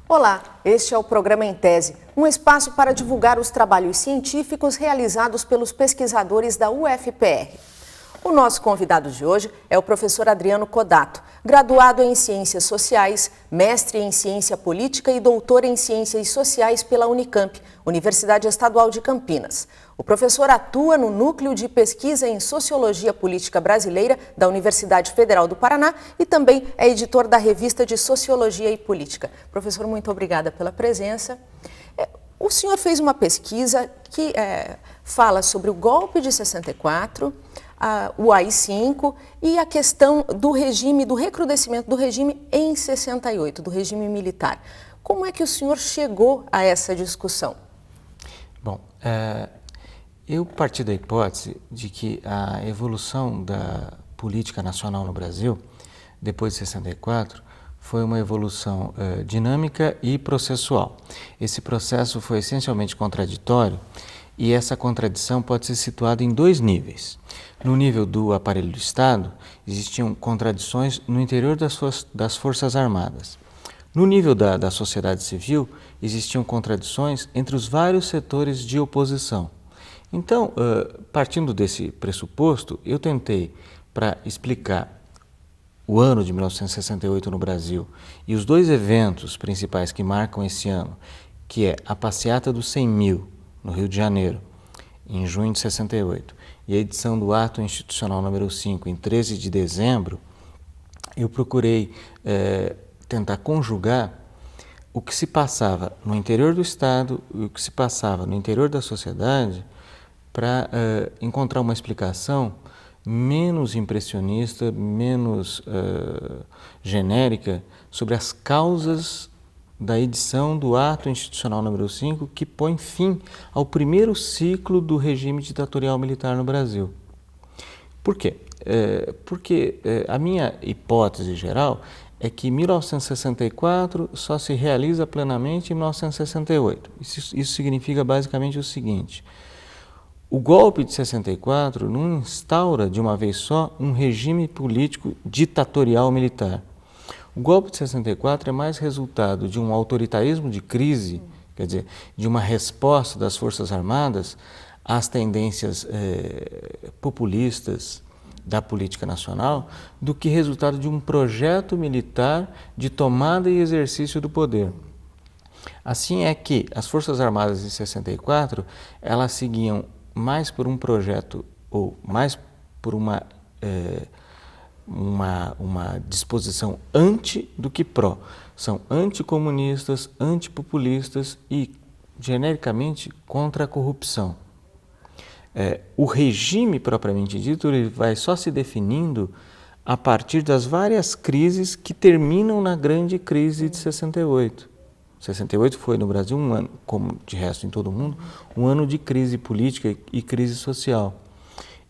Olá, este é o programa Em Tese, um espaço para divulgar os trabalhos científicos realizados pelos pesquisadores da UFPR. O nosso convidado de hoje é o professor Adriano Codato, graduado em Ciências Sociais, mestre em Ciência Política e doutor em Ciências Sociais pela Unicamp, Universidade Estadual de Campinas. O professor atua no Núcleo de Pesquisa em Sociologia Política Brasileira da Universidade Federal do Paraná e também é editor da Revista de Sociologia e Política. Professor, muito obrigada pela presença. O senhor fez uma pesquisa que fala sobre o golpe de 64, o AI-5 e a questão do regime, do recrudescimento do regime em 68, do regime militar. Como é que o senhor chegou a essa discussão? Bom, eu parti da hipótese de que a evolução da política nacional no Brasil, depois de 64, foi uma evolução dinâmica e processual. Esse processo foi essencialmente contraditório e essa contradição pode ser situada em dois níveis. No nível do aparelho do Estado, existiam contradições no interior das Forças Armadas. No nível da sociedade civil, existiam contradições entre os vários setores de oposição. Então, partindo desse pressuposto, eu tentei, para explicar o ano de 1968 no Brasil e os dois eventos principais que marcam esse ano, que é a Passeata dos 100 Mil, no Rio de Janeiro, em junho de 68, e a edição do Ato Institucional número 5, em 13 de dezembro, eu procurei tentar conjugar o que se passava no interior do Estado e o que se passava no interior da sociedade para encontrar uma explicação menos impressionista, menos genérica sobre as causas da edição do Ato Institucional número 5, que põe fim ao primeiro ciclo do regime ditatorial militar no Brasil. Por quê? Porque a minha hipótese geral é que 1964 só se realiza plenamente em 1968. Isso significa basicamente o seguinte: o golpe de 64 não instaura de uma vez só um regime político ditatorial militar. O golpe de 64 é mais resultado de um autoritarismo de crise, quer dizer, de uma resposta das Forças Armadas às tendências populistas da política nacional, do que resultado de um projeto militar de tomada e exercício do poder. Assim é que as Forças Armadas em 64, elas seguiam mais por um projeto, ou mais por uma disposição anti do que pró. São anticomunistas, antipopulistas e, genericamente, contra a corrupção. O regime propriamente dito ele vai só se definindo a partir das várias crises que terminam na grande crise de 68. 68 foi no Brasil um ano, como de resto em todo o mundo, um ano de crise política e crise social.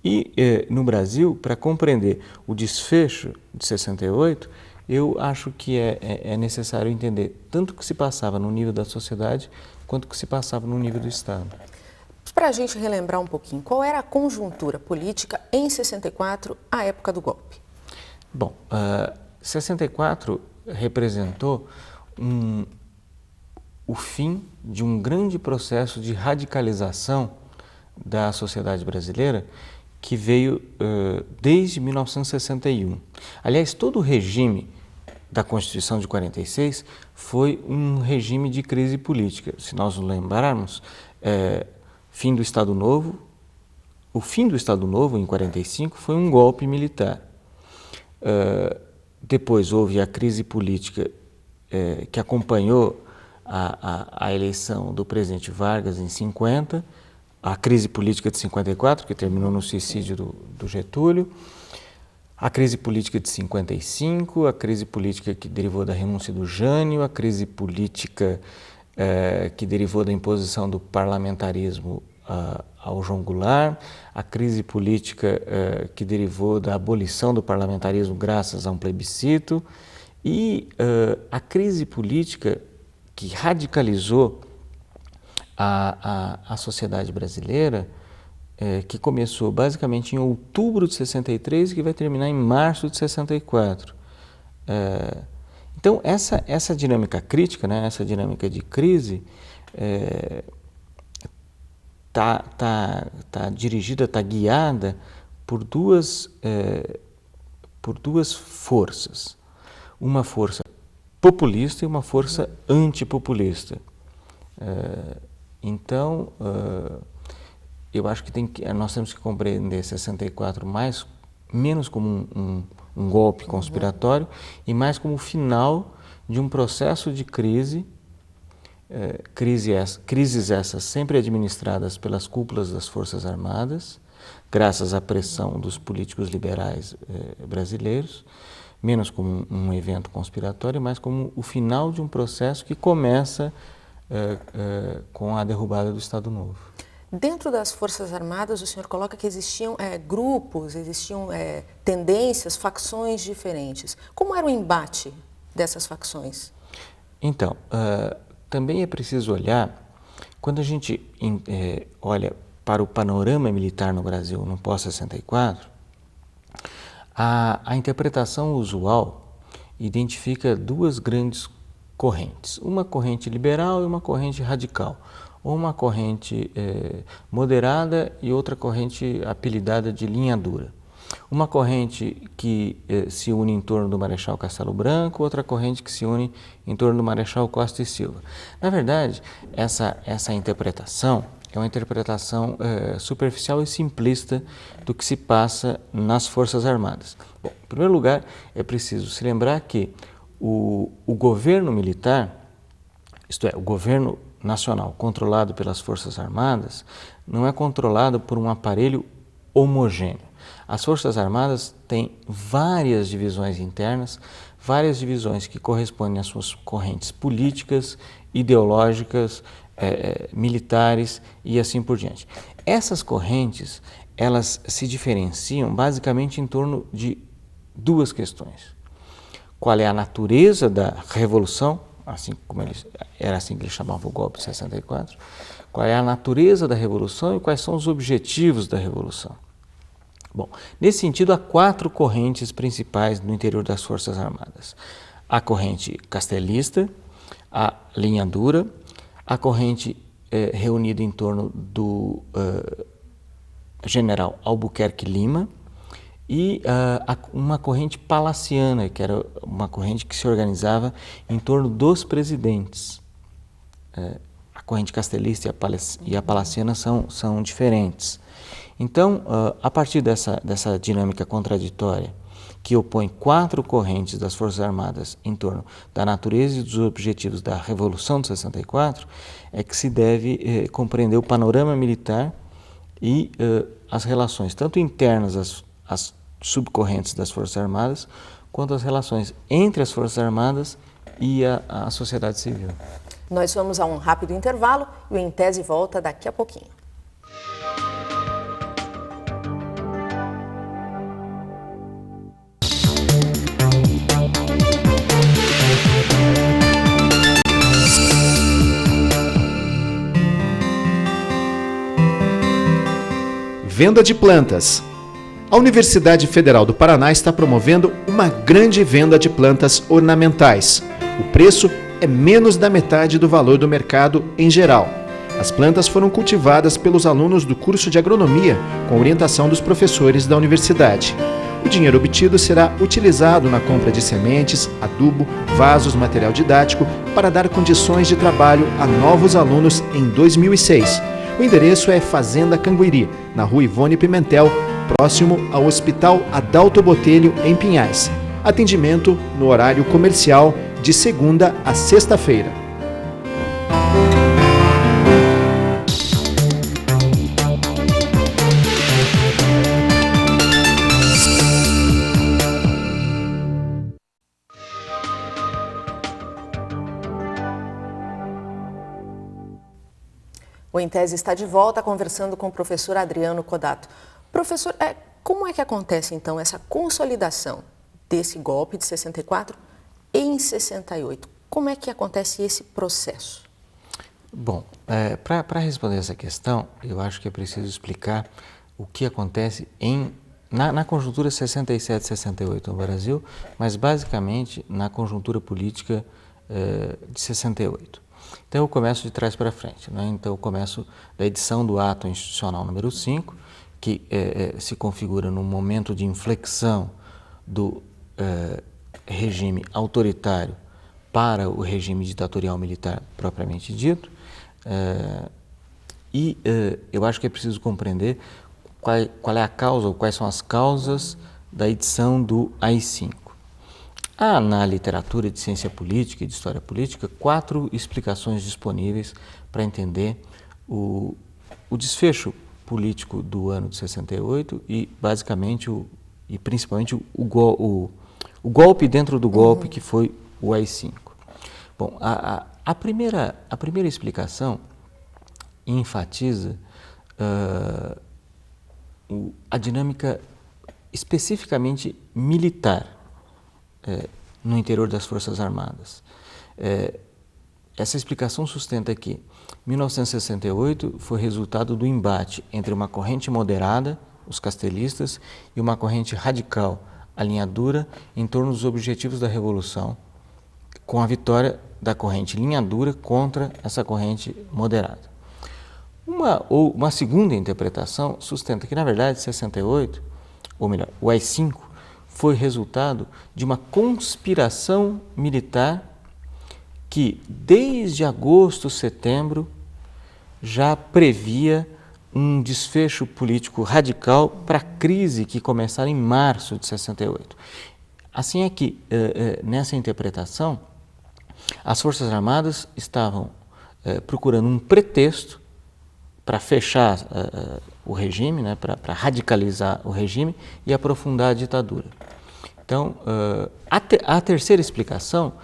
E no Brasil, para compreender o desfecho de 68, eu acho que é necessário entender tanto o que se passava no nível da sociedade quanto o que se passava no nível do Estado. Para a gente relembrar um pouquinho, qual era a conjuntura política em 64, à época do golpe? Bom, 64 representou o fim de um grande processo de radicalização da sociedade brasileira que veio desde 1961. Aliás, todo o regime da Constituição de 46 foi um regime de crise política. Se nós nos lembrarmos, fim do Estado Novo, o fim do Estado Novo, em 45, foi um golpe militar. Depois houve a crise política que acompanhou a eleição do presidente Vargas em 50, a crise política de 54, que terminou no suicídio do Getúlio, a crise política de 55, a crise política que derivou da renúncia do Jânio, a crise política que derivou da imposição do parlamentarismo ao João Goulart, a crise política que derivou da abolição do parlamentarismo graças a um plebiscito e a crise política que radicalizou a sociedade brasileira, que começou basicamente em outubro de 63 e que vai terminar em março de 64. Então, essa dinâmica crítica, né, essa dinâmica de crise, tá dirigida, está guiada por duas forças. Uma força populista e uma força antipopulista. Então, eu acho que nós temos que compreender 64 menos como um golpe conspiratório e mais como o final de um processo de crise, crises essas sempre administradas pelas cúpulas das Forças Armadas, graças à pressão dos políticos liberais brasileiros, menos como um evento conspiratório, mas como o final de um processo que começa com a derrubada do Estado Novo. Dentro das Forças Armadas, o senhor coloca que existiam grupos, existiam tendências, facções diferentes. Como era o embate dessas facções? Então, também é preciso olhar, quando a gente olha para o panorama militar no Brasil no pós-64, a interpretação usual identifica duas grandes correntes, uma corrente liberal e uma corrente radical, ou uma corrente moderada e outra corrente apelidada de linha dura. Uma corrente que se une em torno do Marechal Castelo Branco, outra corrente que se une em torno do Marechal Costa e Silva. Na verdade, essa interpretação é uma interpretação superficial e simplista do que se passa nas Forças Armadas. Bom, em primeiro lugar, é preciso se lembrar que o governo militar, isto é, o governo nacional controlado pelas Forças Armadas, não é controlado por um aparelho homogêneo. As Forças Armadas têm várias divisões internas, várias divisões que correspondem às suas correntes políticas, ideológicas, militares e assim por diante. Essas correntes, elas se diferenciam basicamente em torno de duas questões. Qual é a natureza da revolução, era assim que eles chamavam o golpe de 64, qual é a natureza da revolução e quais são os objetivos da revolução. Bom, nesse sentido, há quatro correntes principais no interior das Forças Armadas. A corrente castelista, a linha dura, a corrente reunida em torno do general Albuquerque Lima e uma corrente palaciana, que era uma corrente que se organizava em torno dos presidentes. A corrente castelista e a palaciana são diferentes. Então, a partir dessa dinâmica contraditória, que opõe quatro correntes das Forças Armadas em torno da natureza e dos objetivos da Revolução de 64, é que se deve compreender o panorama militar e as relações, tanto internas às subcorrentes das Forças Armadas, quanto as relações entre as Forças Armadas e a sociedade civil. Nós vamos a um rápido intervalo e o Em Tese volta daqui a pouquinho. Venda de plantas. A Universidade Federal do Paraná está promovendo uma grande venda de plantas ornamentais. O preço é menos da metade do valor do mercado em geral. As plantas foram cultivadas pelos alunos do curso de agronomia com orientação dos professores da universidade. O dinheiro obtido será utilizado na compra de sementes, adubo, vasos, material didático para dar condições de trabalho a novos alunos em 2006. O endereço é Fazenda Canguiri, na Rua Ivone Pimentel, próximo ao Hospital Adalto Botelho, em Pinhais. Atendimento no horário comercial de segunda a sexta-feira. O Em Tese está de volta conversando com o professor Adriano Kodato. Professor, como é que acontece então essa consolidação desse golpe de 64 em 68? Como é que acontece esse processo? Bom, para responder essa questão, eu acho que é preciso explicar o que acontece em na conjuntura 67 e 68 no Brasil, mas basicamente na conjuntura política de 68. Então eu começo de trás para frente, né? Então eu começo da edição do ato institucional número 5, que se configura num momento de inflexão do regime autoritário para o regime ditatorial militar propriamente dito, eu acho que é preciso compreender qual é a causa, ou quais são as causas da edição do AI-5. Há na literatura de ciência política e de história política 4 explicações disponíveis para entender o desfecho político do ano de 68 e basicamente e principalmente o golpe dentro do golpe que foi o AI-5. Bom, a primeira explicação enfatiza a dinâmica especificamente militar no interior das Forças Armadas. Essa explicação sustenta que 1968 foi resultado do embate entre uma corrente moderada, os castelistas, e uma corrente radical, a linha dura, em torno dos objetivos da Revolução, com a vitória da corrente linha dura contra essa corrente moderada. Uma segunda interpretação sustenta que, na verdade, 68, ou melhor, o AI-5, foi resultado de uma conspiração militar que, desde agosto, setembro, já previa um desfecho político radical para a crise que começara em março de 68. Assim é que, nessa interpretação, as Forças Armadas estavam procurando um pretexto para fechar o regime, né, para radicalizar o regime e aprofundar a ditadura. Então, a terceira explicação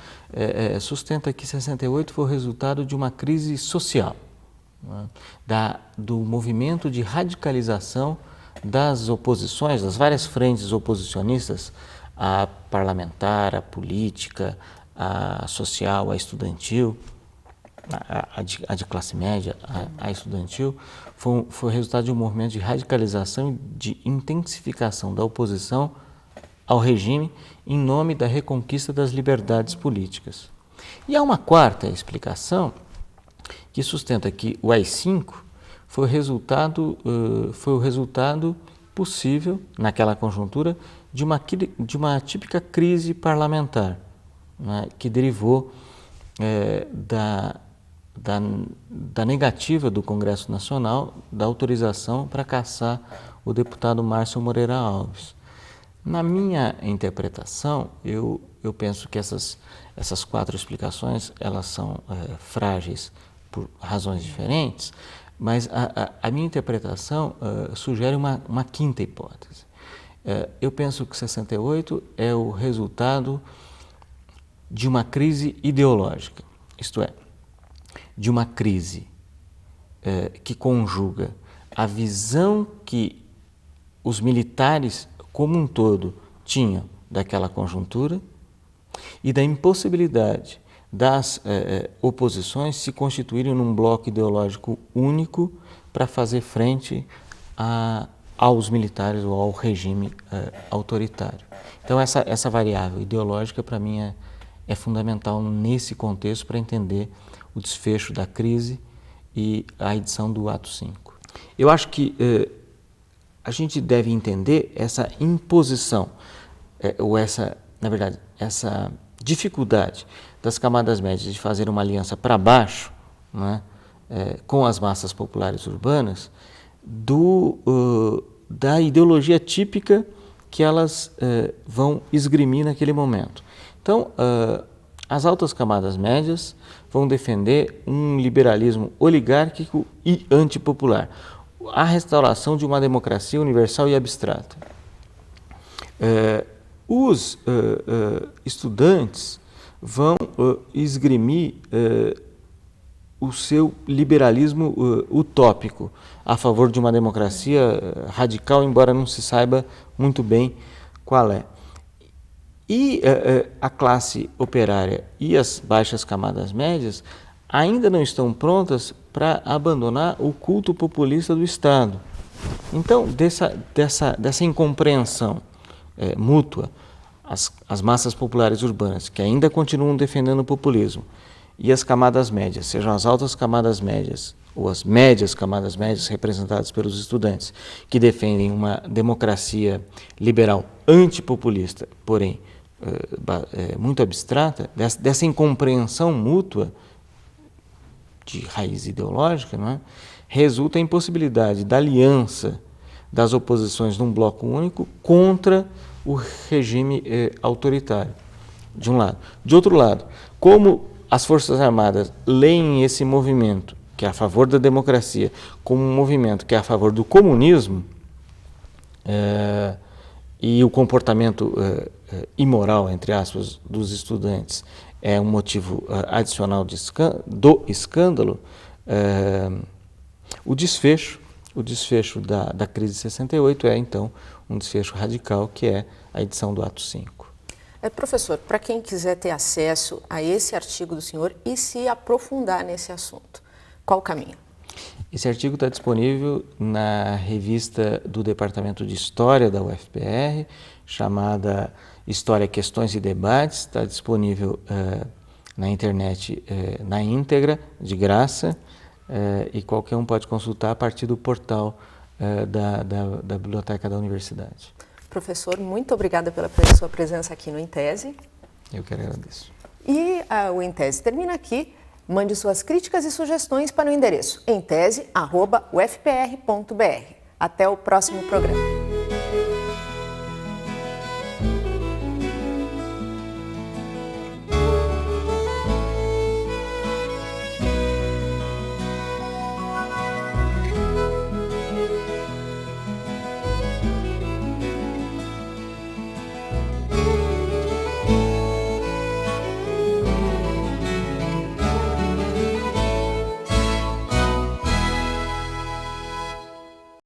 sustenta que 68 foi o resultado de uma crise social, né, do movimento de radicalização das oposições, das várias frentes oposicionistas, a parlamentar, a política, a social, a estudantil, a de classe média, a estudantil, foi resultado de um movimento de radicalização e de intensificação da oposição ao regime em nome da reconquista das liberdades políticas. E há uma quarta explicação que sustenta que o AI-5 foi o resultado possível, naquela conjuntura, de uma típica crise parlamentar, né, que derivou da negativa do Congresso Nacional da autorização para caçar o deputado Márcio Moreira Alves. Na minha interpretação, eu penso que essas 4 explicações elas são frágeis por razões diferentes, mas a minha interpretação sugere uma quinta hipótese. Eu penso que 68 é o resultado de uma crise ideológica, isto é, de uma crise que conjuga a visão que os militares como um todo tinham daquela conjuntura e da impossibilidade das oposições se constituírem num bloco ideológico único para fazer frente aos militares ou ao regime autoritário. Então essa variável ideológica para mim é fundamental nesse contexto para entender o desfecho da crise e a edição do ato 5. Eu acho que a gente deve entender essa imposição, ou essa dificuldade das camadas médias de fazer uma aliança para baixo, né, com as massas populares urbanas, da ideologia típica que elas vão esgrimir naquele momento. Então, as altas camadas médias vão defender um liberalismo oligárquico e antipopular, a restauração de uma democracia universal e abstrata. Os estudantes vão esgrimir o seu liberalismo utópico a favor de uma democracia radical, embora não se saiba muito bem qual é. E a classe operária e as baixas camadas médias ainda não estão prontas para abandonar o culto populista do Estado. Então, dessa incompreensão mútua, as massas populares urbanas, que ainda continuam defendendo o populismo, e as camadas médias, sejam as altas camadas médias ou as médias camadas médias representadas pelos estudantes, que defendem uma democracia liberal antipopulista, porém muito abstrata, dessa incompreensão mútua de raiz ideológica, não é? Resulta a impossibilidade da aliança das oposições num bloco único contra o regime autoritário, de um lado. De outro lado, como as Forças Armadas leem esse movimento, que é a favor da democracia, como um movimento que é a favor do comunismo, e o comportamento imoral, entre aspas, dos estudantes é um motivo adicional do escândalo, o desfecho da crise de 68 é, então, um desfecho radical, que é a edição do Ato 5. Professor, para quem quiser ter acesso a esse artigo do senhor e se aprofundar nesse assunto, qual o caminho? Esse artigo está disponível na revista do Departamento de História da UFPR, chamada História, Questões e Debates. Está disponível na internet na íntegra, de graça, e qualquer um pode consultar a partir do portal da Biblioteca da Universidade. Professor, muito obrigada pela sua presença aqui no Em Tese. Eu que agradeço. E o Em Tese termina aqui. Mande suas críticas e sugestões para o endereço emtese@ufpr.br. Até o próximo programa.